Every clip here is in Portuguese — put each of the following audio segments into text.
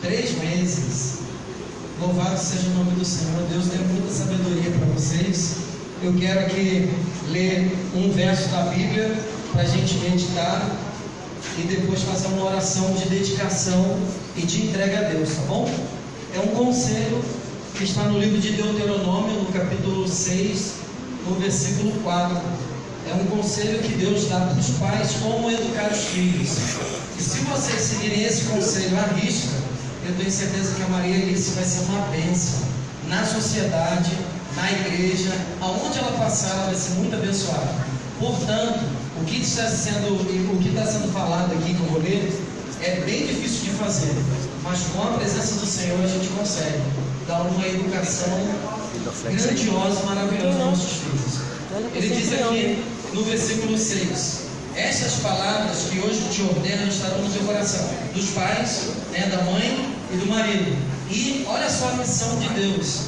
3 meses. Louvado seja o nome do Senhor. Deus tem muita sabedoria para vocês. Eu quero aqui ler um verso da Bíblia para a gente meditar e depois fazer uma oração de dedicação e de entrega a Deus, tá bom? É um conselho que está no livro de Deuteronômio, no capítulo 6, no versículo 4. É um conselho que Deus dá para os pais como educar os filhos. E se vocês seguirem esse conselho à risca, eu tenho certeza que a Maria Alice vai ser uma bênção na sociedade, na igreja, aonde ela passar, ela vai ser muito abençoada. Portanto, o que está sendo falado aqui que eu vou ler é bem difícil de fazer, mas com a presença do Senhor a gente consegue dar uma educação grandiosa, maravilhosa aos nossos filhos. Ele diz aqui no versículo 6: estas palavras que hoje te ordeno estarão no teu coração, dos pais, da mãe e do marido. E olha só a missão de Deus,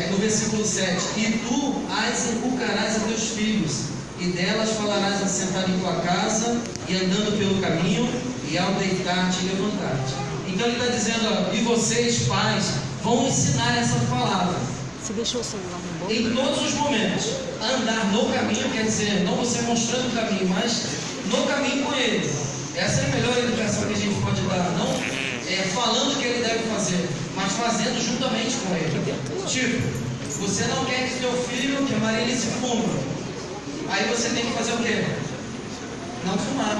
no versículo 7: e tu as inculcarás a teus filhos, e delas falarás assentado em tua casa e andando pelo caminho, e ao deitar-te e levantar-te. Então ele está dizendo, e vocês, pais, vão ensinar essa palavra. Você deixou o celular no bolso? Em todos os momentos. Andar no caminho, quer dizer, não você mostrando o caminho, mas no caminho com ele. Essa é a melhor educação que a gente pode dar. Não falando o que ele deve fazer, mas fazendo juntamente com ele. Tipo, você não quer que seu filho, que a Maria se fuma. Aí você tem que fazer o quê? Não fumar.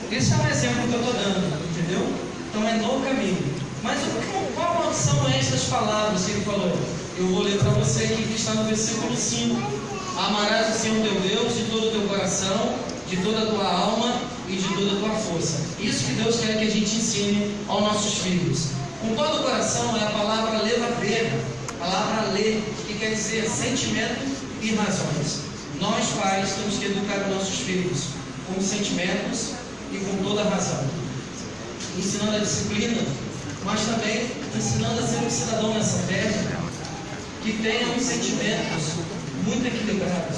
Esse é um exemplo que eu estou dando, entendeu? Então é no caminho. Mas qual são estas palavras que ele falou? Eu vou ler para você aqui que está no versículo 5. Amarás o Senhor teu Deus de todo o teu coração, de toda a tua alma e de toda a tua força. Isso que Deus quer que a gente ensine aos nossos filhos. Com todo o coração é a palavra levadeira, a palavra ler, que quer dizer sentimento e razões. Nós pais temos que educar os nossos filhos com sentimentos e com toda a razão, ensinando a disciplina, mas também ensinando a ser um cidadão nessa terra que tenha uns sentimentos muito equilibrados,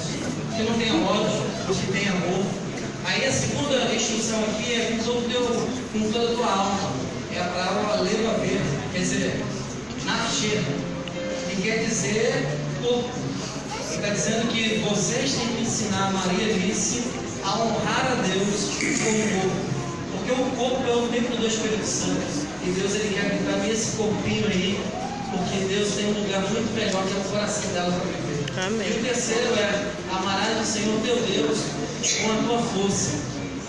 que não tenha ódio, que tenha amor. Aí a segunda instrução aqui é com toda a tua alma. É a palavra levadeira, quer dizer, nafsheh, que quer dizer corpo. Ele está dizendo que vocês têm que ensinar a Maria Alice a honrar a Deus com o corpo. Porque o corpo é o templo do Espírito Santo. E Deus ele quer habitar nesse corpinho aí, porque Deus tem um lugar muito melhor que é o coração dela para viver. Amém. E o terceiro é: amarás o Senhor teu Deus com a tua força,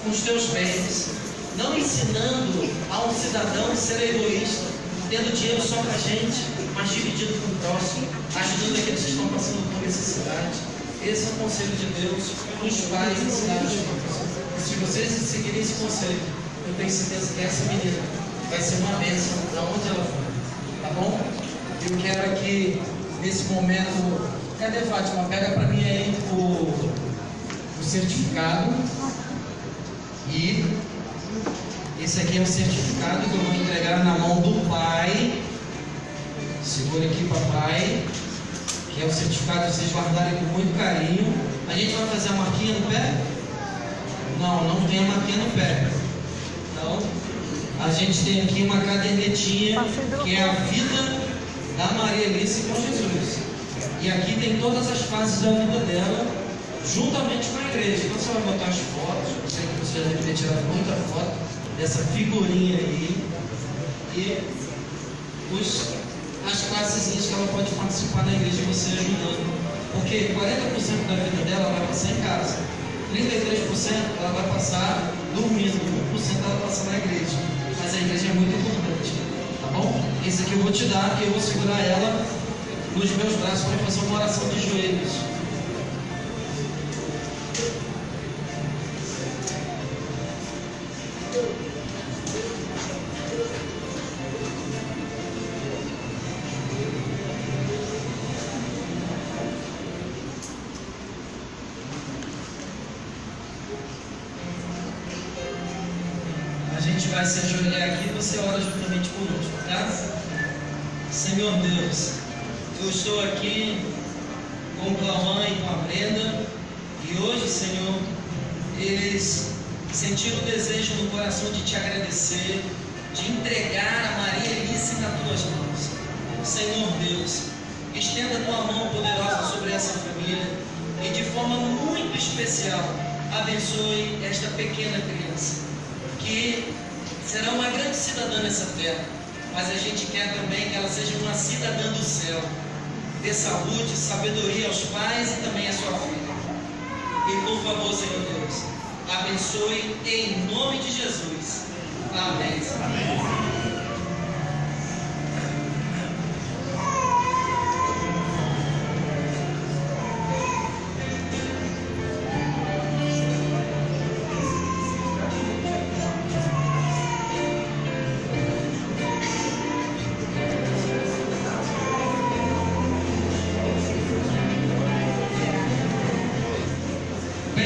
com os teus bens, não ensinando a um cidadão a ser egoísta, tendo dinheiro só para a gente, mas dividido com o próximo, ajudando aqueles que estão passando por necessidade. Esse é o conselho de Deus para os pais ensinar os filhos. Se vocês seguirem esse conselho, eu tenho certeza que essa menina vai ser uma bênção aonde ela for, tá bom? Eu quero aqui, nesse momento, cadê Fátima? Pega para mim aí o certificado. E esse aqui é o certificado que eu vou entregar na mão do pai. Segura aqui, papai. Que é o certificado que vocês guardarem com muito carinho. A gente vai fazer a marquinha no pé? Não, não tem a marquinha no pé. Então, a gente tem aqui uma cadernetinha que é a vida da Maria Alice com Jesus. E aqui tem todas as fases da vida dela, juntamente com a igreja. Então você vai botar as fotos, eu sei que você já deve ter tirado muita foto dessa figurinha aí. E as classezinhas que ela pode participar na igreja, você ajudando. Porque 40% da vida dela vai passar em casa, 33% ela vai passar dormindo, 1% ela vai passar na igreja. Mas a igreja é muito importante, tá bom? Esse aqui eu vou te dar e eu vou segurar ela nos meus braços para fazer uma oração de joelhos. A gente vai se ajoelhar aqui e você ora juntamente conosco, tá? Senhor Deus, eu estou aqui com o Cauã e com a Brenda, e hoje, Senhor, eles sentiram o desejo no coração de te agradecer de entregar a Maria Alice nas tuas mãos. Senhor Deus, estenda a tua mão poderosa sobre essa família e de forma muito especial abençoe esta pequena criança, que será uma grande cidadã nessa terra, mas a gente quer também que ela seja uma cidadã do céu. Dê saúde, sabedoria aos pais e também à sua filha. E por favor, Senhor Deus, abençoe em nome de Jesus. Amém. Amém.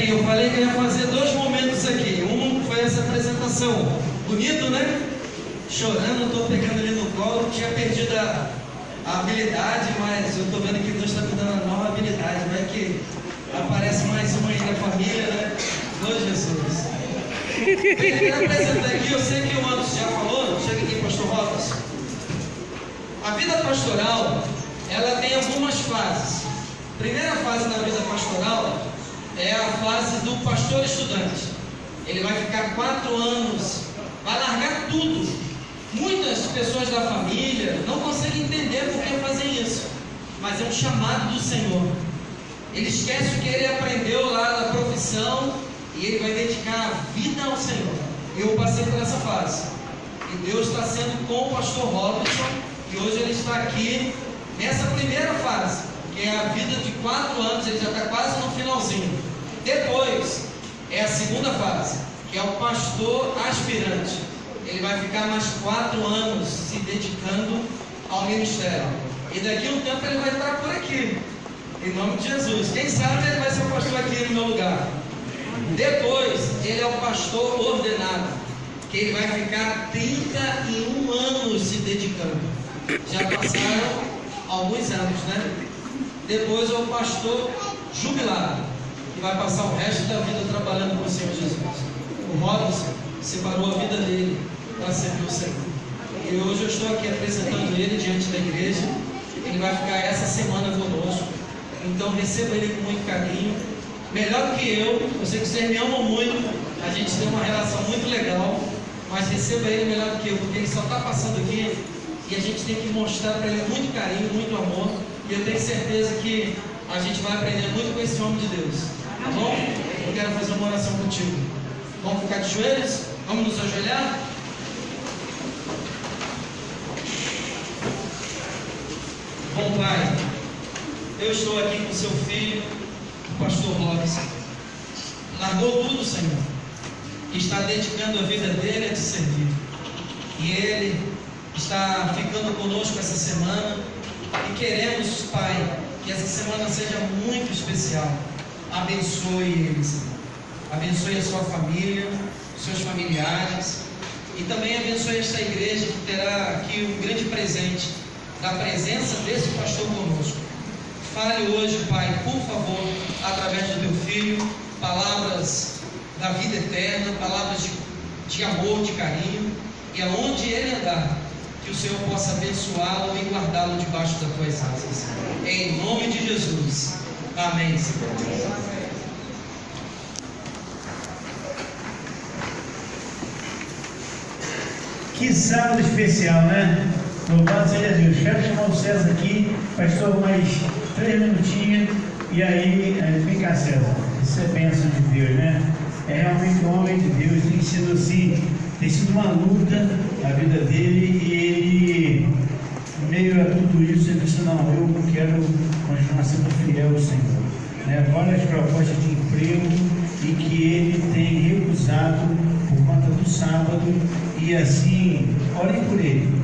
Eu falei que eu ia fazer 2 momentos aqui. Um foi essa apresentação. Bonito, né? Chorando, estou pegando ele no colo. Tinha perdido a habilidade, mas eu estou vendo que Deus está me dando uma nova habilidade. Vai que aparece mais uma aí na família, né? Oh, Jesus. Eu quero apresentar aqui, eu sei que o Anderson já falou. Chega aqui, pastor Rodas. A vida pastoral, ela tem algumas fases. Primeira fase da vida pastoral é a fase do pastor estudante. Ele vai ficar 4 anos, vai largar tudo. Muitas pessoas da família não conseguem entender por que fazem isso, mas é um chamado do Senhor. Ele esquece o que ele aprendeu lá na profissão e ele vai dedicar a vida ao Senhor. Eu passei por essa fase e Deus está sendo com o pastor Robinson, e hoje ele está aqui nessa primeira fase, que é a vida de 4 anos. Ele já está quase no finalzinho. Depois é a segunda fase, que é o pastor aspirante. Ele vai ficar mais 4 anos se dedicando ao ministério. E daqui a um tempo ele vai estar por aqui, em nome de Jesus. Quem sabe ele vai ser o pastor aqui no meu lugar. Depois ele é o pastor ordenado, que ele vai ficar 31 anos se dedicando. Já passaram alguns anos, né? Depois é o pastor jubilado, que vai passar o resto da vida trabalhando com o Senhor Jesus. O Robinson separou a vida dele para servir o Senhor. E hoje eu estou aqui apresentando ele diante da igreja. Ele vai ficar essa semana conosco. Então receba ele com muito carinho. Melhor do que eu sei que vocês me amam muito. A gente tem uma relação muito legal. Mas receba ele melhor do que eu, porque ele só está passando aqui. E a gente tem que mostrar para ele muito carinho, muito amor. E eu tenho certeza que a gente vai aprender muito com esse homem de Deus. Tá bom? Eu quero fazer uma oração contigo. Vamos ficar de joelhos? Vamos nos ajoelhar? Bom Pai, eu estou aqui com seu filho, o pastor Robinson. Largou tudo, Senhor, e está dedicando a vida dele a te servir. E ele está ficando conosco essa semana. E queremos, Pai, que essa semana seja muito especial. Abençoe ele, Senhor. Abençoe a sua família, os seus familiares. E também abençoe esta igreja, que terá aqui um grande presente da presença desse pastor conosco. Fale hoje, Pai, por favor, através do teu filho, palavras da vida eterna, palavras de amor, de carinho. E aonde ele andar, que o Senhor possa abençoá-lo e guardá-lo debaixo das tuas asas. Em nome de Jesus. Amém, Senhor. Que sábado especial, né? Louvado seja Deus. Quero chamar o César aqui, pastor, mais 3 minutinhos, e aí, vem cá, César. Isso é bênção de Deus, né? É realmente um homem de Deus. Tem sido assim, tem sido uma luta a vida dele, e ele, no meio a tudo isso, ele disse: não, eu quero continuar sendo fiel ao Senhor. Né? Várias propostas de emprego e que ele tem recusado por conta do sábado, e assim, orem por ele.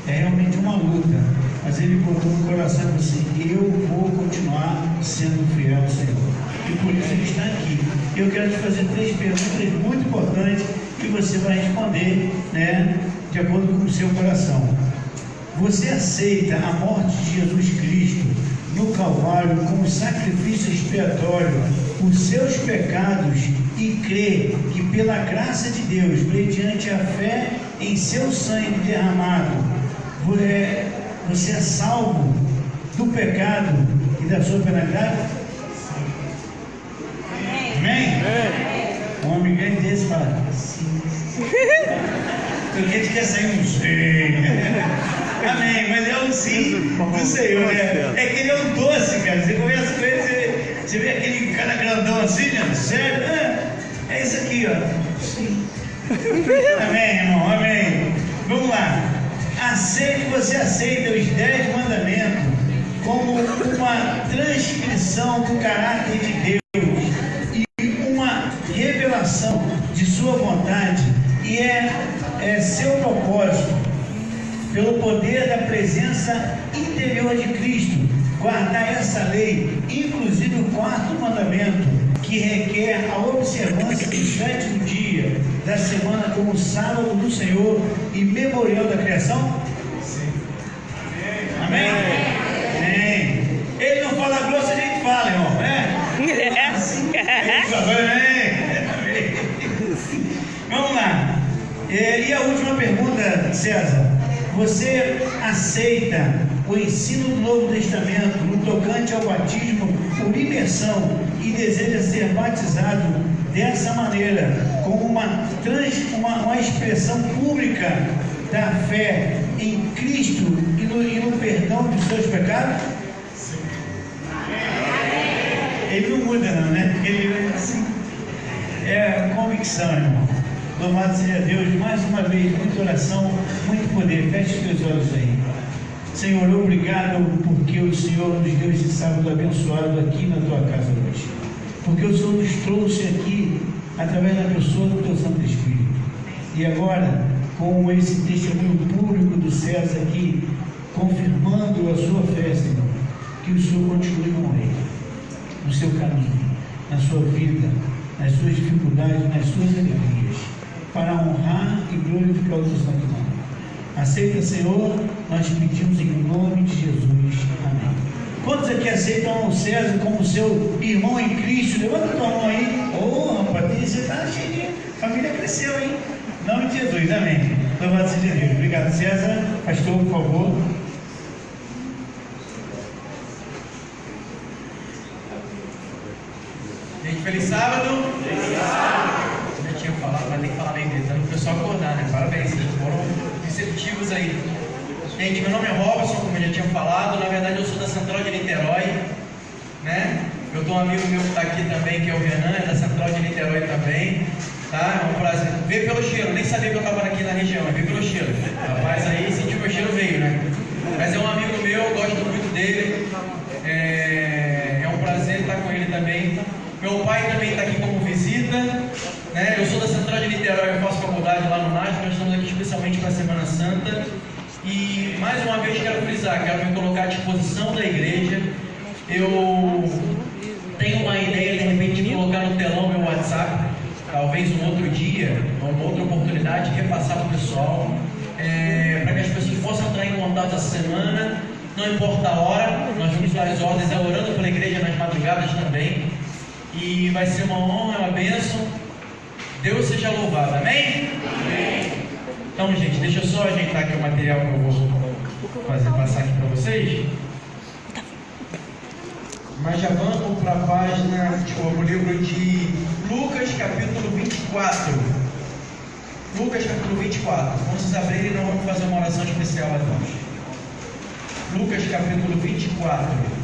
É realmente uma luta, mas ele botou no coração assim: eu vou continuar sendo fiel ao Senhor, e por isso ele está aqui. Eu quero te fazer 3 perguntas muito importantes que você vai responder, né, de acordo com o seu coração. Você aceita a morte de Jesus Cristo no Calvário como sacrifício expiatório por seus pecados e crê que pela graça de Deus, mediante a fé em seu sangue derramado, você é salvo do pecado e da sua penalidade? Amém? Um homem grande desse fala, sim. Porque a gente quer sair um sim. Amém, mas é um sim do Senhor, né? É que ele é um doce, cara. Você conversa com ele, você vê aquele cara grandão assim, né? Sério? É isso aqui, ó. Sim. Amém, irmão, amém. Vamos lá. Você aceita os 10 mandamentos como uma transcrição do caráter de Deus e uma revelação de sua vontade, e é seu propósito, pelo poder da presença interior de Cristo, guardar essa lei, inclusive o 4º mandamento, que requer a observância do 7º dia da semana como sábado do Senhor e memorial da criação? Sim. Amém? Amém. Ele não fala grosso, a gente fala, irmão, né? Assim, amém. Vamos lá. E a última pergunta, César. Você aceita o ensino do Novo Testamento no tocante ao batismo por imersão e deseja ser batizado dessa maneira, como uma expressão pública da fé em Cristo e no perdão dos seus pecados? Sim. Ele não muda não, né? Ele é assim. É convicção, irmão. Louvado seja Deus, mais uma vez, muita oração, muito poder. Feche os teus olhos aí. Senhor, obrigado porque o Senhor nos deu esse sábado abençoado aqui na tua casa hoje. Porque o Senhor nos trouxe aqui através da pessoa do teu Santo Espírito. E agora, com esse testemunho público do César aqui, confirmando a sua fé, Senhor, que o Senhor continue com ele, no seu caminho, na sua vida, nas suas dificuldades, nas suas alegrias, para honrar e glorificar o teu santo nome. Aceita, Senhor, nós pedimos em nome de Jesus. Amém. Quantos aqui aceitam o César como seu irmão em Cristo? Levanta a tua mão aí. Rapaz, você está cheio de... A família cresceu, hein? Em nome de Jesus, amém. Louvado seja Deus. Obrigado, César. Pastor, por favor. Gente, feliz sábado. Feliz sábado. Eu tinha falado, mas tem que falar bem gritando para o pessoal acordar, né? Parabéns, vocês foram receptivos aí. Gente, meu nome é Robson, como eu já tinha falado. Na verdade, eu sou da Central de Niterói, né? Eu tenho um amigo meu que está aqui também, que é o Renan, é da Central de Niterói também, tá? É um prazer. Veio pelo cheiro, nem sabia que eu estava aqui na região, veio pelo cheiro. Rapaz, aí sentiu meu cheiro, veio, né? Mas é um amigo meu, gosto muito dele. É um prazer estar com ele também. Meu pai também está aqui como visita, né? Eu sou da Central de Niterói, eu faço faculdade lá no NASP, nós estamos aqui especialmente para a Semana Santa. E mais uma vez quero frisar, quero me colocar à disposição da igreja. Eu tenho uma ideia de repente de colocar no telão meu WhatsApp, talvez um outro dia, uma outra oportunidade, repassar para o pessoal, para que as pessoas possam entrar em contato essa semana, não importa a hora, nós vamos dar as ordens, orando pela igreja nas madrugadas também, e vai ser uma honra, uma bênção. Deus seja louvado, amém? Amém. Então, gente, deixa eu só ajeitar aqui o material que eu vou passar aqui para vocês. Mas já vamos para a página, o livro de Lucas, capítulo 24. Lucas, capítulo 24. Quando vocês abrirem, nós vamos fazer uma oração especial a Deus. Lucas, capítulo 24.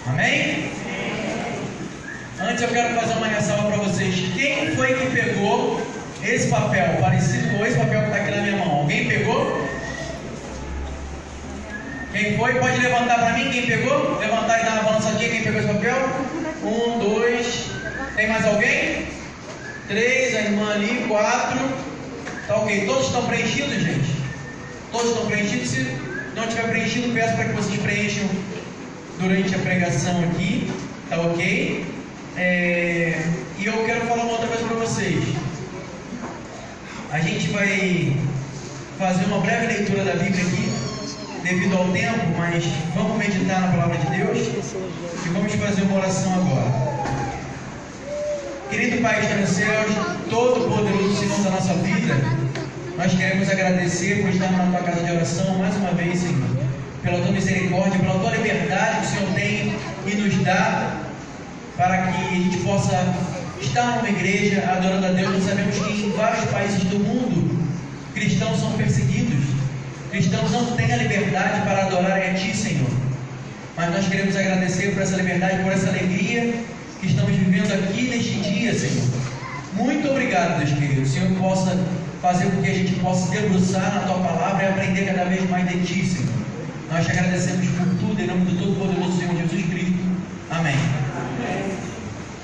Amém? Antes eu quero fazer uma ressalva para vocês. Quem foi que pegou esse papel, parecido com esse papel que está aqui na minha mão? Alguém pegou? Quem foi? Pode levantar para mim quem pegou? Levantar e dar uma balançadinha quem pegou esse papel? 1, 2. Tem mais alguém? 3, a irmã ali, 4. Tá ok. Todos estão preenchidos, gente? Todos estão preenchidos? Se não tiver preenchido, peço para que vocês preencham durante a pregação aqui, tá ok? E eu quero falar uma outra coisa para vocês. A gente vai fazer uma breve leitura da Bíblia aqui, devido ao tempo, mas vamos meditar na palavra de Deus e vamos fazer uma oração agora. Querido Pai que está nos céus, todo-poderoso Senhor da nossa vida, nós queremos agradecer por estar na tua casa de oração mais uma vez, Senhor, pela tua misericórdia, pela tua liberdade que o Senhor tem e nos dá para que a gente possa estar numa igreja adorando a Deus. Nós sabemos que em vários países do mundo cristãos são perseguidos, cristãos não têm a liberdade para adorarem a Ti, Senhor, mas nós queremos agradecer por essa liberdade, por essa alegria que estamos vivendo aqui neste dia, Senhor. Muito obrigado, Deus querido. O Senhor possa fazer com que a gente possa se debruçar na Tua palavra e aprender cada vez mais de Ti, Senhor. Nós te agradecemos por tudo, em nome do Todo-Poderoso Senhor Jesus Cristo. Amém.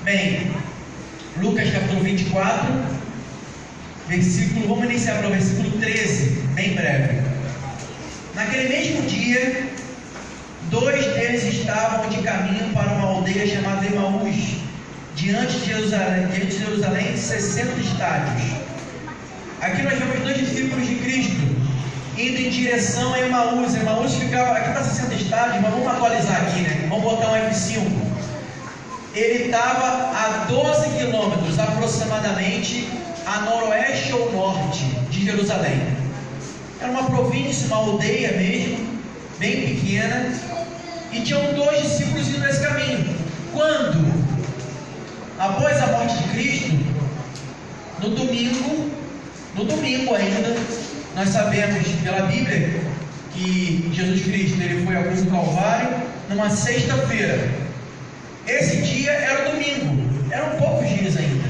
Bem, Lucas capítulo 24, vamos iniciar pelo versículo 13, bem breve. Naquele mesmo dia, 2 deles estavam de caminho para uma aldeia chamada Emaús, diante de Jerusalém, 60 estádios. Aqui nós vemos 2 discípulos de Cristo indo em direção a Emaús. Emaús ficava, aqui está 60 estádios, mas vamos atualizar aqui, né? Vamos botar um F5. Ele estava a 12 quilômetros aproximadamente a noroeste ou norte de Jerusalém. Era uma província, uma aldeia mesmo, bem pequena, e tinham 2 discípulos indo nesse caminho. Quando, após a morte de Cristo, no domingo ainda, nós sabemos pela Bíblia que Jesus Cristo ele foi à cruz do Calvário numa sexta-feira. Esse dia era o domingo, eram poucos dias ainda.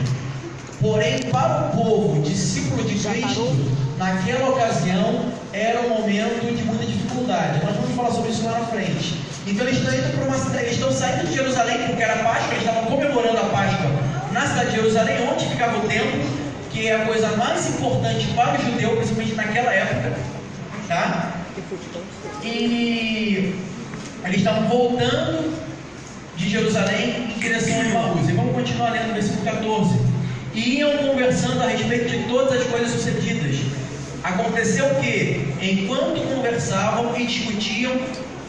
Porém, para o povo, discípulo de Cristo, naquela ocasião era um momento de muita dificuldade. Nós vamos falar sobre isso lá na frente. Então eles estão indo para uma cidade, eles estão saindo de Jerusalém porque era Páscoa, eles estavam comemorando a Páscoa na cidade de Jerusalém, onde ficava o templo, que é a coisa mais importante para o judeu, principalmente naquela época, tá? E eles estavam voltando de Jerusalém em direção a Emaús. E vamos continuar lendo o versículo 14. E iam conversando a respeito de todas as coisas sucedidas. Aconteceu que, enquanto conversavam e discutiam,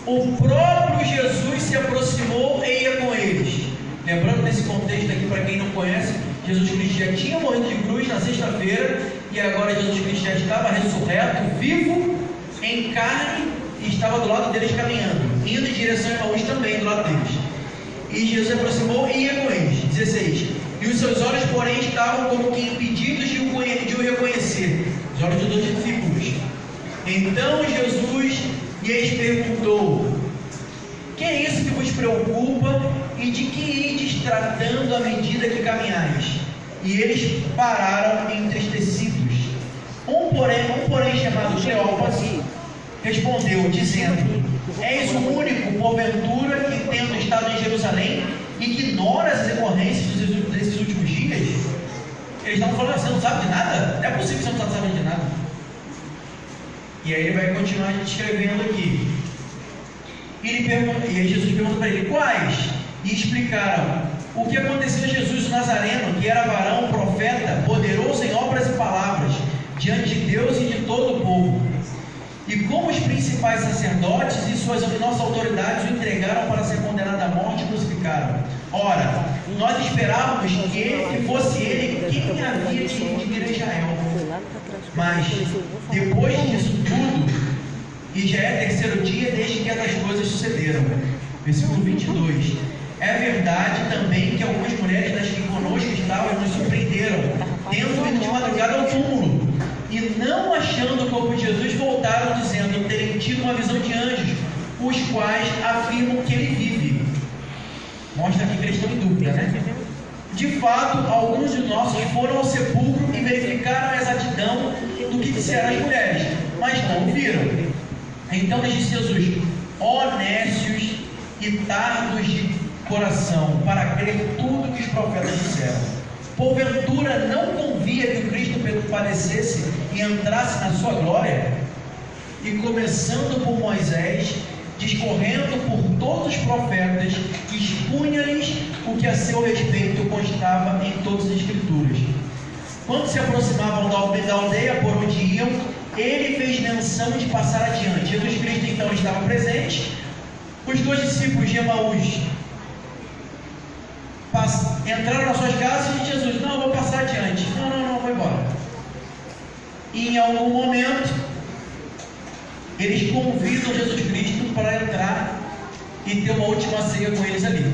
o próprio Jesus se aproximou e ia com eles. Lembrando nesse contexto aqui, para quem não conhece, Jesus Cristo já tinha morrido de cruz na sexta-feira, e agora Jesus Cristo já estava ressurreto, vivo, em carne, e estava do lado deles caminhando, indo em direção a Emaús também do lado deles. E Jesus se aproximou e ia com eles. 16. E os seus olhos, porém, estavam como que impedidos de o reconhecer, os olhos dos 2 discípulos. Então Jesus lhes perguntou: que é isso que vos preocupa e de que ides tratando à medida que caminhais? E eles pararam entristecidos. Um porém chamado Cleopas respondeu, dizendo: és o único, porventura, que tendo estado em Jerusalém e que ignora as ocorrências desses últimos dias? Eles estavam falando assim: você não sabe de nada? Não é possível que você não está sabendo de nada. E aí ele vai continuar descrevendo aqui. E aí Jesus pergunta para ele: quais? E explicaram o que aconteceu a Jesus o Nazareno, que era varão, profeta, poderoso em obras e palavras, diante de Deus e de todo o povo. E como os principais sacerdotes e nossas autoridades o entregaram para ser condenado à morte e crucificaram. Ora, nós esperávamos que fosse ele quem havia de redimir a Israel. Mas, depois disso tudo, e já é 3º dia desde que essas coisas sucederam. Versículo 22. É verdade também que algumas mulheres das que conosco estavam nos surpreenderam, tendo vindo de madrugada ao túmulo, e não achando o corpo de Jesus, voltaram dizendo terem tido uma visão de anjos, os quais afirmam que ele vive. Mostra aqui que eles estão em dúvida, né? De fato, alguns de nossos foram ao sepulcro e verificaram a exatidão do que disseram as mulheres, mas não o viram. Então lhes disse Jesus: ó nécios e tardos de coração, para crer tudo que os profetas disseram. Porventura não convia que o Cristo padecesse e entrasse na sua glória? E começando por Moisés, discorrendo por todos os profetas, expunha-lhes o que a seu respeito constava em todas as Escrituras. Quando se aproximavam da aldeia por onde iam, ele fez menção de passar adiante. Jesus Cristo então estava presente. Os dois discípulos de Emaús entraram nas suas casas e Jesus, não, eu vou passar adiante. Não, vou embora. E em algum momento, eles convidam Jesus Cristo para entrar e ter uma última ceia com eles ali.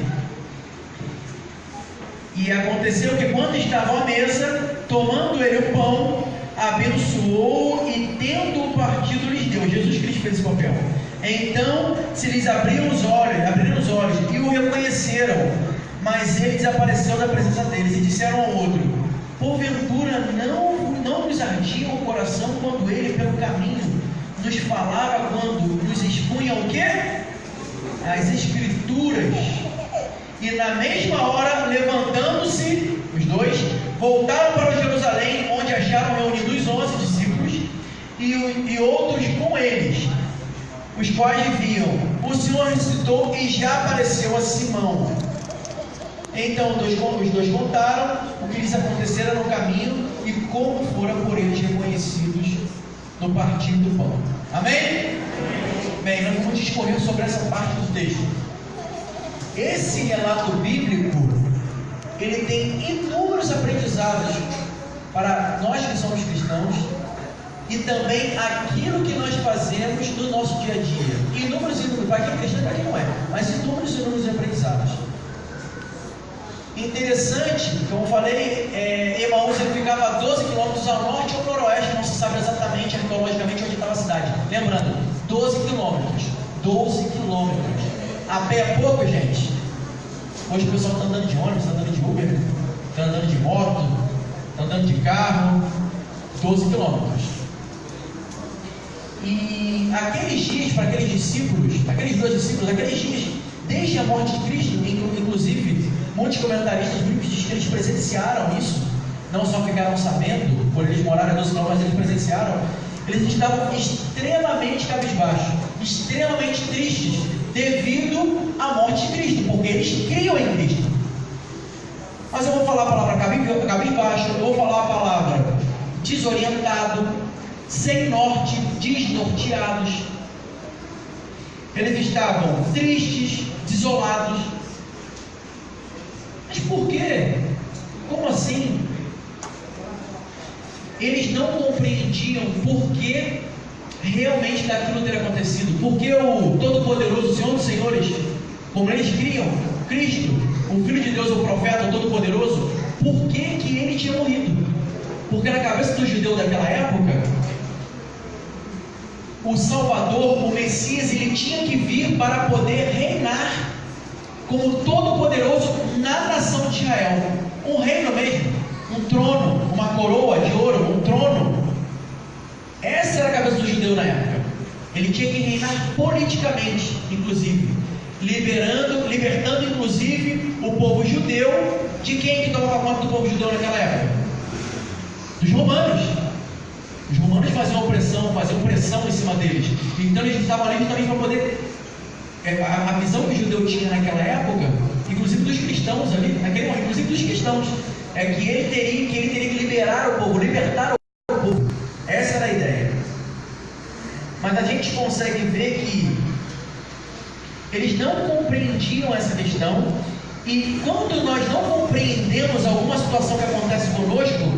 E aconteceu que quando estavam à mesa, tomando ele o pão, abençoou e tendo-o partido lhes deu. Jesus Cristo fez esse papel. Então se lhes abriram os olhos e o reconheceram, mas ele desapareceu da presença deles e disseram ao outro: porventura não nos ardia o coração quando ele pelo caminho nos falava, quando nos expunha o quê? As Escrituras. E na mesma hora, levantando-se, os dois voltaram para Jerusalém, onde acharam reunidos 11 discípulos e outros com eles, os quais diziam: o Senhor ressuscitou e já apareceu a Simão. Então os dois contaram o que lhes acontecera no caminho e como fora por eles reconhecidos no partir do pão. Amém? Bem, nós vamos discorrer sobre essa parte do texto. Esse relato bíblico, ele tem inúmeros aprendizados para nós que somos cristãos e também aquilo que nós fazemos no nosso dia a dia. Inúmeros, para quem é cristão e para quem não é, mas inúmeros aprendizados. Interessante, como eu falei, Emaús ele ficava a 12 quilômetros ao norte ou noroeste, não se sabe exatamente arqueologicamente onde estava a cidade. Lembrando, 12 quilômetros. 12 quilômetros. A pé é pouco, gente. Hoje o pessoal está andando de ônibus, está andando de Uber, está andando de moto, está andando de carro. 12 quilômetros. E aqueles dias, para aqueles discípulos, aqueles dois discípulos, aqueles dias, desde a morte de Cristo, inclusive, muitos comentaristas bíblicos dizem que eles presenciaram isso, não só ficaram sabendo, por eles morarem a 12 quilômetros, mas eles presenciaram. Eles estavam extremamente cabisbaixos, extremamente tristes, devido à morte de Cristo, porque eles criam em Cristo. Mas eu vou falar a palavra cabisbaixo, eu vou falar a palavra desorientado, sem norte, desnorteados. Eles estavam tristes, desolados. Mas por quê? Como assim? Eles não compreendiam por que realmente daquilo ter acontecido. Porque o Todo-Poderoso, o Senhor dos Senhores, como eles criam, Cristo, o Filho de Deus, o profeta, o Todo-Poderoso, por que que ele tinha morrido? Porque na cabeça do judeu daquela época, o Salvador, o Messias, ele tinha que vir para poder reinar como Todo-Poderoso na nação de Israel. Um reino mesmo, um trono, uma coroa de ouro, um trono. Essa era a cabeça do judeu na época. Ele tinha que reinar politicamente, inclusive, libertando inclusive o povo judeu. De quem que tomava conta do povo judeu naquela época? Dos romanos. Os romanos faziam pressão em cima deles. Então eles estavam ali também para poder. A visão que o judeu tinha naquela época, inclusive dos cristãos ali, inclusive dos cristãos, é que ele teria que liberar o povo, libertar o povo. Essa era a ideia. Mas a gente consegue ver que eles não compreendiam essa questão, e quando nós não compreendemos alguma situação que acontece conosco,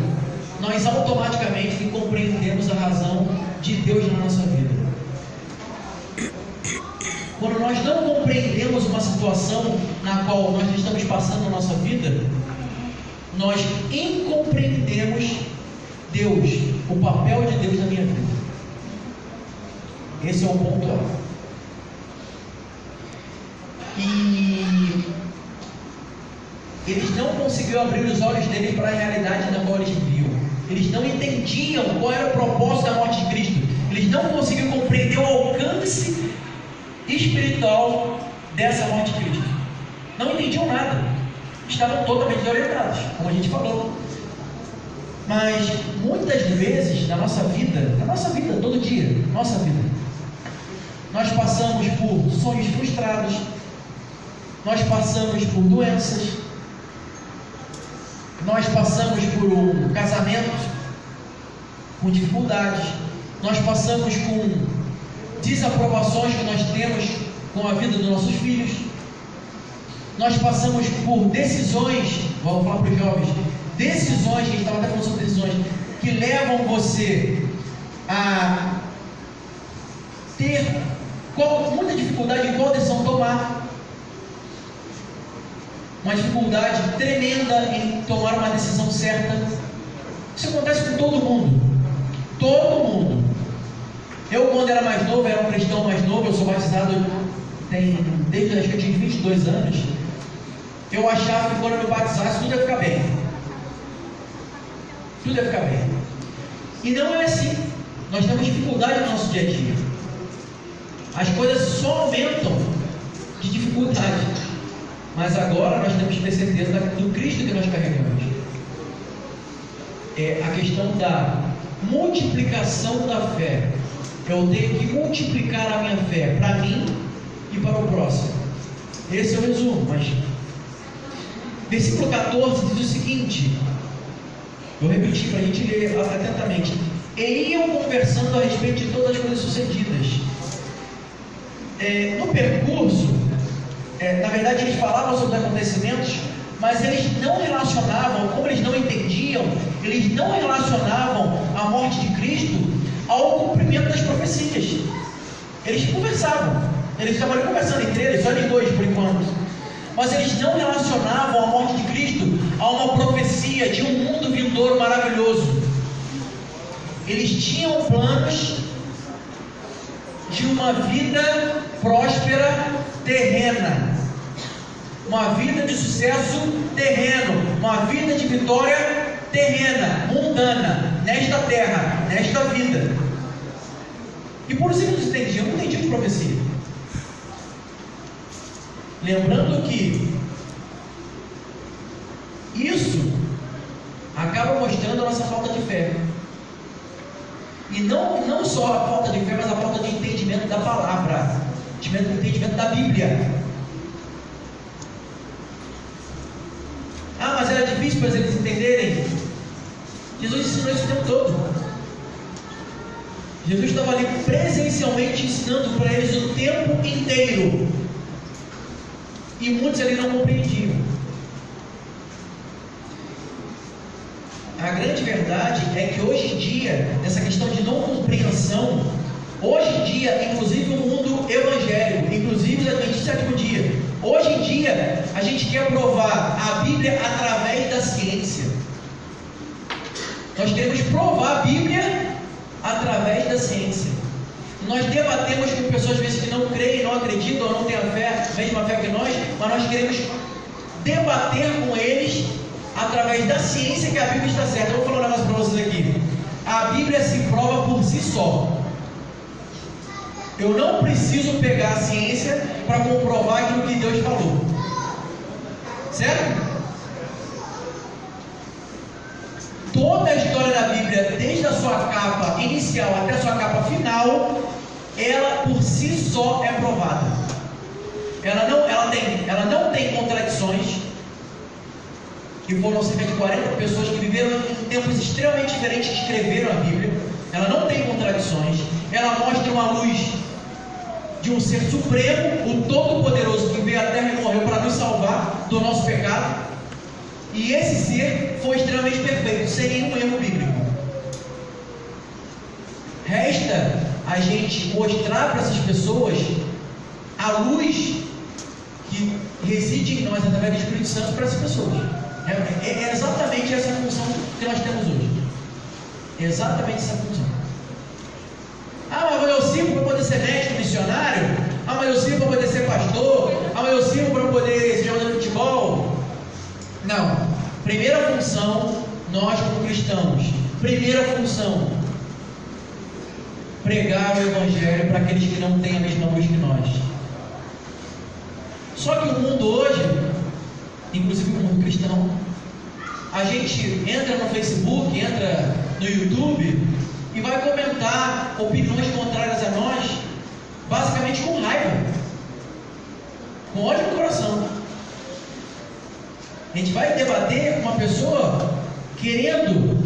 nós automaticamente compreendemos a razão de Deus na nossa vida. Quando nós não compreendemos uma situação na qual nós estamos passando na nossa vida, nós incompreendemos Deus, o papel de Deus na minha vida. Esse é o ponto A. E eles não conseguiram abrir os olhos deles para a realidade na qual eles viviam. Eles não entendiam qual era o propósito da morte de Cristo. Eles não conseguiram compreender o alcance espiritual dessa morte de Cristo. Não entendiam nada. Estavam totalmente desorientados, como a gente falou. Mas muitas vezes na nossa vida, todo dia, nós passamos por sonhos frustrados, nós passamos por doenças, nós passamos por um casamento com dificuldades, nós passamos com desaprovações que nós temos com a vida dos nossos filhos, nós passamos por decisões, vamos falar para os jovens, decisões, que a gente estava até falando sobre decisões, que levam você a ter muita dificuldade em qual decisão tomar, uma dificuldade tremenda em tomar uma decisão certa. Isso acontece com todo mundo, todo mundo. Eu, quando era mais novo, era um cristão mais novo, eu sou batizado desde acho que eu tinha 22 anos, eu achava que quando eu me batizasse tudo ia ficar bem, tudo ia ficar bem, e não é assim. Nós temos dificuldade no nosso dia a dia, as coisas só aumentam de dificuldade, mas agora nós temos que ter certeza do Cristo que nós carregamos. É a questão da multiplicação da fé. Eu tenho que multiplicar a minha fé para mim e para o próximo. Esse é o resumo, mas versículo 14 diz o seguinte, vou repetir para a gente ler atentamente. E iam conversando a respeito de todas as coisas sucedidas. No percurso, na verdade eles falavam sobre os acontecimentos, mas eles não relacionavam, como eles não entendiam, eles não relacionavam a morte de Cristo ao cumprimento das profecias. Eles conversavam, eles estavam conversando entre eles, só eles dois por enquanto, mas eles não relacionavam a morte de Cristo a uma profecia de um mundo vindouro maravilhoso. Eles tinham planos de uma vida próspera terrena, uma vida de sucesso terreno, uma vida de vitória terrena, mundana, nesta terra, nesta vida. E por isso eles entendiam, não entendiam de profecia. Lembrando que isso acaba mostrando a nossa falta de fé. E não só a falta de fé, mas a falta de entendimento da palavra, entendimento da Bíblia. Ah, mas era difícil para eles entenderem. Jesus ensinou isso o tempo todo. Jesus estava ali presencialmente ensinando para eles o tempo inteiro. E muitos ali não compreendiam. A grande verdade é que hoje em dia, essa questão de não compreensão, hoje em dia, inclusive o mundo evangélico, inclusive os adventistas do sétimo dia, hoje em dia, a gente quer provar a Bíblia através da ciência. Nós queremos provar a Bíblia através da ciência. Nós debatemos com pessoas às vezes que não creem, não acreditam, ou não têm a fé, mesma fé que nós, mas nós queremos debater com eles através da ciência que a Bíblia está certa. Eu vou falar um negócio para vocês aqui. A Bíblia se prova por si só. Eu não preciso pegar a ciência para comprovar aquilo que Deus falou. Certo? Toda a história da Bíblia, desde a sua capa inicial até a sua capa final, ela por si só é provada. Ela não tem contradições. E foram cerca de 40 pessoas que viveram em tempos extremamente diferentes que escreveram a Bíblia. Ela não tem contradições. Ela mostra uma luz de um ser supremo, o Todo-Poderoso, que veio à Terra e morreu para nos salvar do nosso pecado. E esse ser foi extremamente perfeito, sem nenhum erro bíblico. Resta a gente mostrar para essas pessoas a luz que reside em nós através do Espírito Santo para essas pessoas. É exatamente essa função que nós temos hoje. Exatamente essa função. Ah, mas eu sirvo para poder ser médico, missionário? Ah, mas eu sirvo para poder ser pastor? Ah, mas eu sirvo para poder ser jogador de futebol? Não. Primeira função, nós como cristãos. Primeira função, pregar o Evangelho para aqueles que não têm a mesma luz que nós. Só que o mundo hoje, inclusive o mundo cristão, a gente entra no Facebook, entra no YouTube e vai comentar opiniões contrárias a nós, basicamente com raiva, com ódio no coração. A gente vai debater com uma pessoa querendo,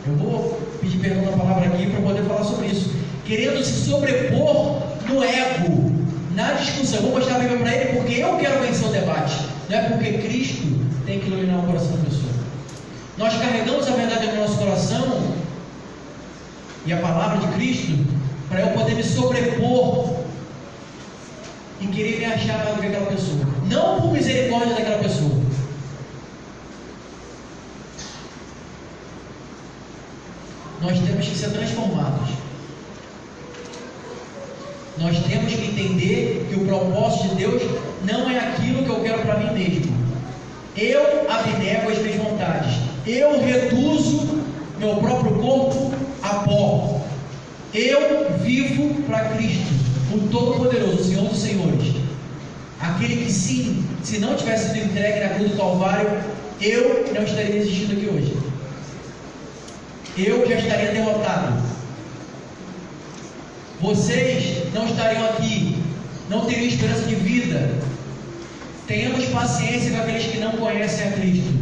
eu vou pedir pedir perdão na palavra aqui para poder falar sobre isso. Querendo se sobrepor no ego, na discussão. Eu vou mostrar a Bíblia para ele porque eu quero vencer o debate. Não é porque Cristo tem que iluminar o coração da pessoa. Nós carregamos a verdade no nosso coração e a palavra de Cristo para eu poder me sobrepor e querer me achar mais do que aquela pessoa. Não por misericórdia daquela pessoa. Nós temos que ser transformados. Nós temos que entender que o propósito de Deus não é aquilo que eu quero para mim mesmo. Eu abnego as minhas vontades. Eu reduzo meu próprio corpo a pó. Eu vivo para Cristo, o Todo-Poderoso, o Senhor dos Senhores. Aquele que sim, se não tivesse sido entregue na cruz do Calvário, eu não estaria existindo aqui hoje. Eu já estaria derrotado. Vocês não estariam aqui, não teriam esperança de vida. Tenhamos paciência com aqueles que não conhecem a Cristo.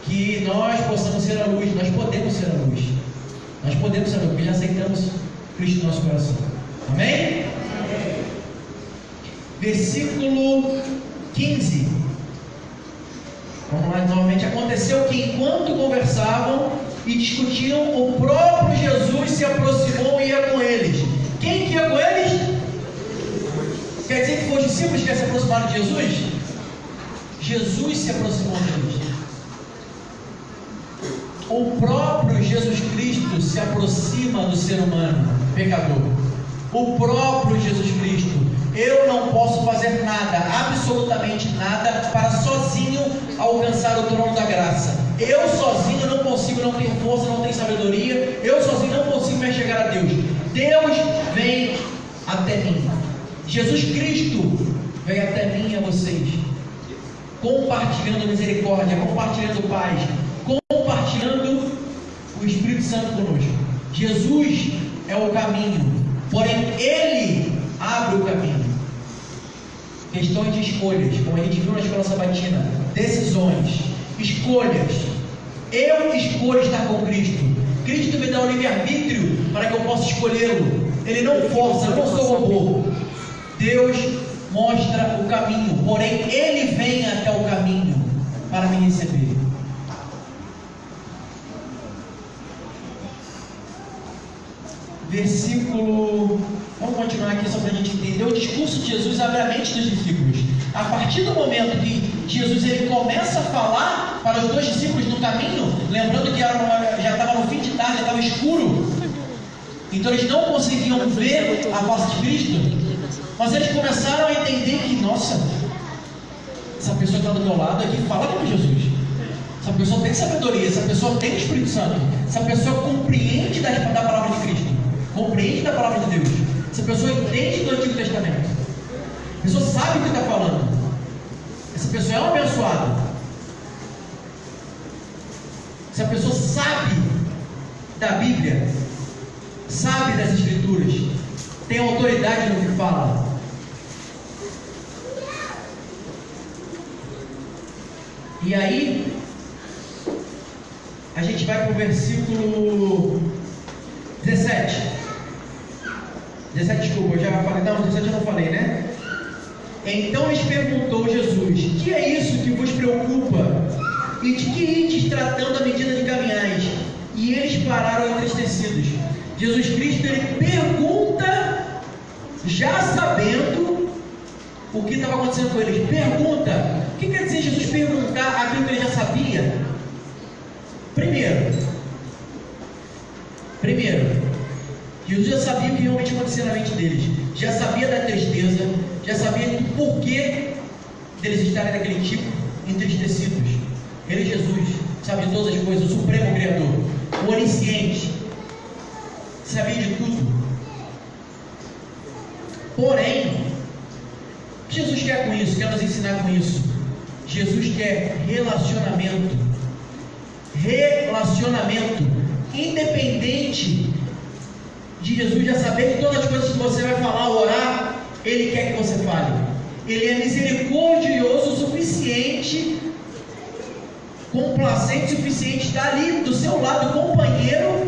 Que nós possamos ser a luz, nós podemos ser a luz. Nós podemos ser a luz, porque já aceitamos Cristo no nosso coração. Amém? Versículo 15. Vamos lá novamente. Aconteceu que enquanto conversavam e discutiam, o próprio Jesus se aproximou e ia com eles. Quem que ia com eles? Quer dizer que foi os discípulos que se aproximaram de Jesus? Jesus se aproximou deles. O próprio Jesus Cristo se aproxima do ser humano pecador. O próprio Jesus Cristo. Eu não posso fazer nada, absolutamente nada, para sozinho alcançar o trono da graça. Eu sozinho não consigo, não tenho força, não tenho sabedoria. Eu sozinho não consigo me chegar a Deus. Deus vem até mim. Jesus Cristo vem até mim e a vocês, compartilhando misericórdia, compartilhando paz, compartilhando o Espírito Santo conosco. Jesus é o caminho, porém Ele abre o caminho. Questões de escolhas, como a gente viu na escola sabatina, decisões, escolhas. Eu escolho estar com Cristo. Cristo me dá o livre-arbítrio para que eu possa escolhê-lo. Ele não força, eu não sou robô. Deus mostra o caminho, porém Ele vem até o caminho para me receber. Versículo... Vamos continuar aqui só para a gente entender. O discurso de Jesus abre a mente dos discípulos. A partir do momento que Jesus ele começa a falar para os dois discípulos no caminho, lembrando que já estava no fim de tarde, já estava escuro, então eles não conseguiam ver a face de Cristo, mas eles começaram a entender que, nossa, essa pessoa que está do meu lado aqui fala como Jesus. Essa pessoa tem sabedoria, essa pessoa tem o Espírito Santo, essa pessoa compreende da palavra de Cristo, compreende da palavra de Deus, essa pessoa entende do Antigo Testamento, a pessoa sabe o que está falando, essa pessoa é uma abençoada, essa pessoa sabe da Bíblia, sabe das Escrituras, tem autoridade no que fala. E aí a gente vai para o versículo 17. 17, desculpa, eu já falei. Não, 17 eu não falei, né? Então lhes perguntou Jesus: que é isso que vos preocupa? E de que ides tratando à medida de caminhais? E eles pararam entristecidos. Jesus Cristo ele pergunta, já sabendo o que estava acontecendo com eles. Pergunta. O que quer dizer Jesus perguntar aquilo que ele já sabia? Primeiro, Jesus já sabia o que realmente acontecia na mente deles, já sabia da tristeza, já sabia do porquê deles estarem daquele tipo, entristecidos. Ele, Jesus, sabe de todas as coisas, o Supremo Criador, o Onisciente, sabia de tudo. Porém, o que Jesus quer com isso? Quer nos ensinar com isso? Jesus quer relacionamento. Independente de Jesus já saber que todas as coisas que você vai falar, orar, Ele quer que você fale. Ele é misericordioso o suficiente, complacente o suficiente, está ali do seu lado, companheiro,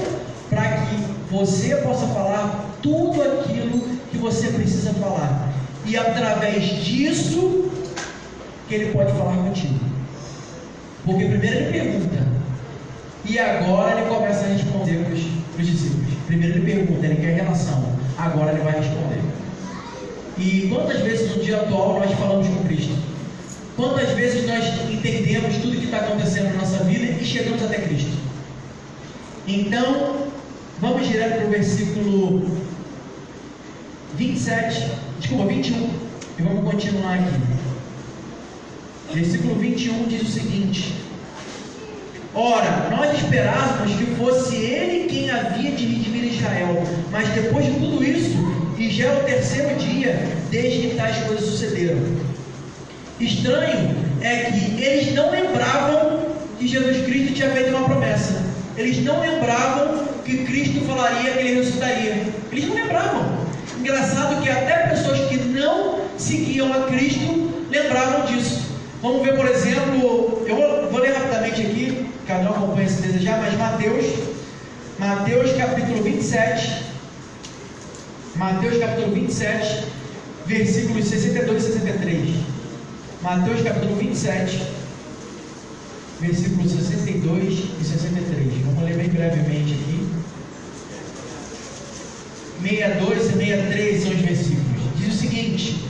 para que você possa falar tudo aquilo que você precisa falar. E através disso, que Ele pode falar contigo. Porque primeiro Ele pergunta, e agora Ele começa a responder para os discípulos. Primeiro Ele pergunta, Ele quer relação, agora Ele vai responder. E quantas vezes no dia atual nós falamos com Cristo? Quantas vezes nós entendemos tudo que está acontecendo na nossa vida e chegamos até Cristo? Então, vamos direto para o versículo 21, e vamos continuar aqui. Versículo 21 diz o seguinte: ora, nós esperávamos que fosse Ele quem havia de redimir Israel, mas depois de tudo isso, e já é o terceiro dia desde que tais coisas sucederam. Estranho é que eles não lembravam que Jesus Cristo tinha feito uma promessa. Eles não lembravam que Cristo falaria que Ele ressuscitaria. Eles não lembravam. Engraçado que até pessoas que não seguiam a Cristo lembravam disso. Vamos ver, por exemplo, eu vou ler rapidamente aqui, cada um acompanha se desejar, mas Mateus capítulo 27, versículos 62 e 63. Mateus capítulo 27, versículos 62 e 63. Vamos ler bem brevemente aqui. 62 e 63 são os versículos. Diz o seguinte: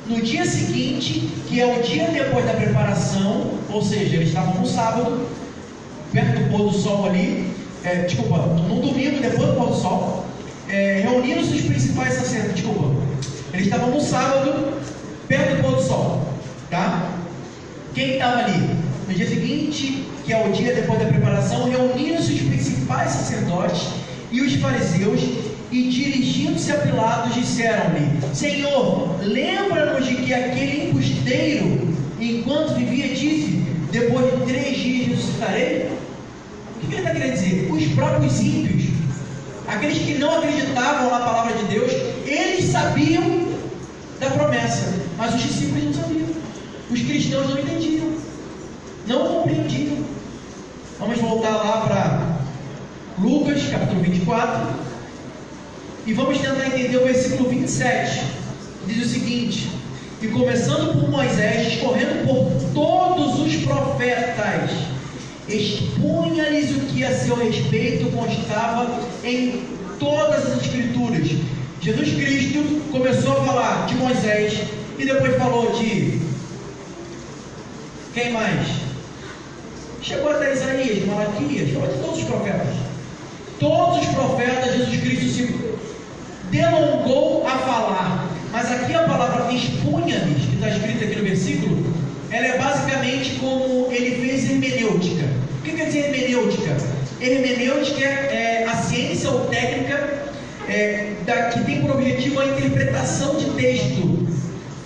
no dia seguinte, que é o dia depois da preparação, ou seja, eles estavam no sábado, perto do pôr do sol ali, no domingo, depois do pôr do sol, reuniram-se os principais sacerdotes, eles estavam no sábado, perto do pôr do sol, tá? Quem estava ali? No dia seguinte, que é o dia depois da preparação, reuniram-se os principais sacerdotes e os fariseus, e dirigindo-se a Pilatos, disseram-lhe: Senhor, lembra-nos de que aquele embusteiro, enquanto vivia, disse: depois de 3 dias ressuscitarei? O que ele está querendo dizer? Os próprios ímpios, aqueles que não acreditavam na palavra de Deus, eles sabiam da promessa, mas os discípulos não sabiam. Os cristãos não entendiam, não compreendiam. Vamos voltar lá para Lucas capítulo 24 e vamos tentar entender o versículo 27. Diz o seguinte: e começando por Moisés, discorrendo por todos os profetas, expunha-lhes o que a seu respeito constava em todas as escrituras. Jesus Cristo começou a falar de Moisés e depois falou de quem mais? Chegou até Isaías, Malaquias, falou de todos os profetas. Todos os profetas, Jesus Cristo se delongou a falar. Mas aqui a palavra expunha-lhes, que está escrita aqui no versículo, ela é basicamente como ele fez hermenêutica. O que quer dizer hermenêutica? Hermenêutica é a ciência ou técnica que tem por objetivo a interpretação de texto.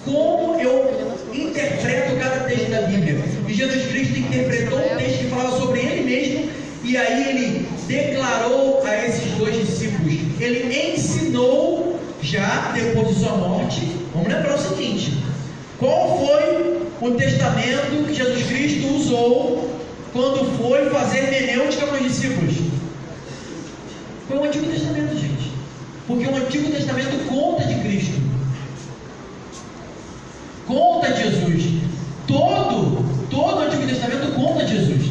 Como eu interpreto cada texto da Bíblia. E Jesus Cristo interpretou um texto que falava sobre Ele mesmo, e aí Ele declarou a esses 2 discípulos. Ele ensinou já depois de sua morte. Vamos lembrar o seguinte: qual foi o testamento que Jesus Cristo usou quando foi fazer hermenêutica com os discípulos? Foi o Antigo Testamento, gente. Porque o Antigo Testamento conta de Cristo, conta de Jesus. Todo o Antigo Testamento conta de Jesus.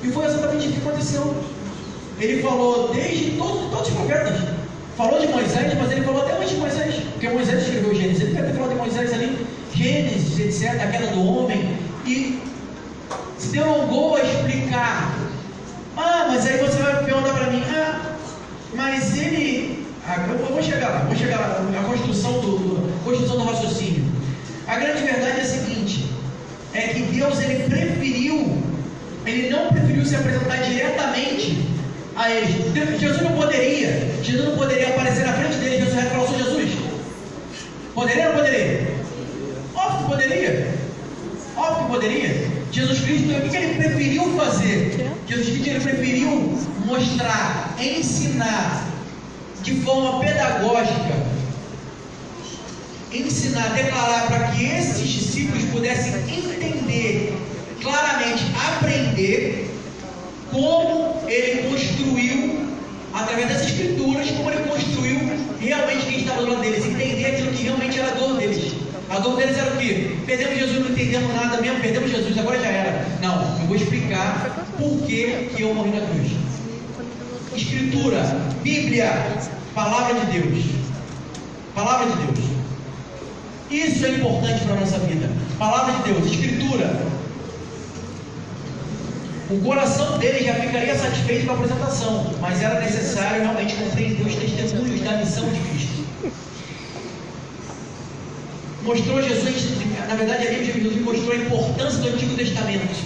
E foi exatamente o que aconteceu. Ele falou desde todos os profetas. Falou de Moisés, mas ele falou até antes de Moisés, porque Moisés escreveu Gênesis. Ele deve ter falado de Moisés ali, Gênesis, etc., a queda do homem, e se delongou a explicar. Mas aí você vai perguntar para mim: mas ele... eu vou chegar lá, a construção do raciocínio. A grande verdade é a seguinte: é que Deus, ele não preferiu se apresentar diretamente a eles. Jesus não poderia aparecer na frente deles, Jesus vai falar: eu sou Jesus. Poderia ou não poderia? Óbvio que poderia. Jesus Cristo, o que ele preferiu fazer? Jesus Cristo, ele preferiu mostrar, ensinar de forma pedagógica, declarar para que esses discípulos pudessem entender claramente, aprender como ele construiu, através das escrituras, como ele construiu realmente quem estava do lado deles, entender aquilo que realmente era a dor deles. A dor deles era o quê? Perdemos Jesus, não entendemos nada mesmo, perdemos Jesus, agora já era. Não, eu vou explicar por que eu morri na cruz. Escritura, Bíblia, Palavra de Deus. Palavra de Deus. Isso é importante para a nossa vida. Palavra de Deus, Escritura. O coração dele já ficaria satisfeito com a apresentação, mas era necessário realmente compreender os testemunhos da missão de Cristo. Mostrou Jesus, na verdade ali Jesus mostrou a importância do Antigo Testamento,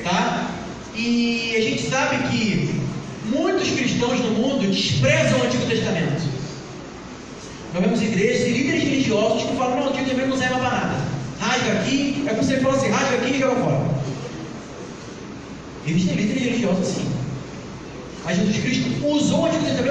tá? E a gente sabe que muitos cristãos no mundo desprezam o Antigo Testamento. Nós vemos igrejas e líderes religiosos que falam: não, o Antigo Testamento não serve para nada, rasga aqui, é como se ele fala assim, rasga aqui e joga fora. Existem líderes religiosos assim, mas Jesus Cristo usou o Antigo Testamento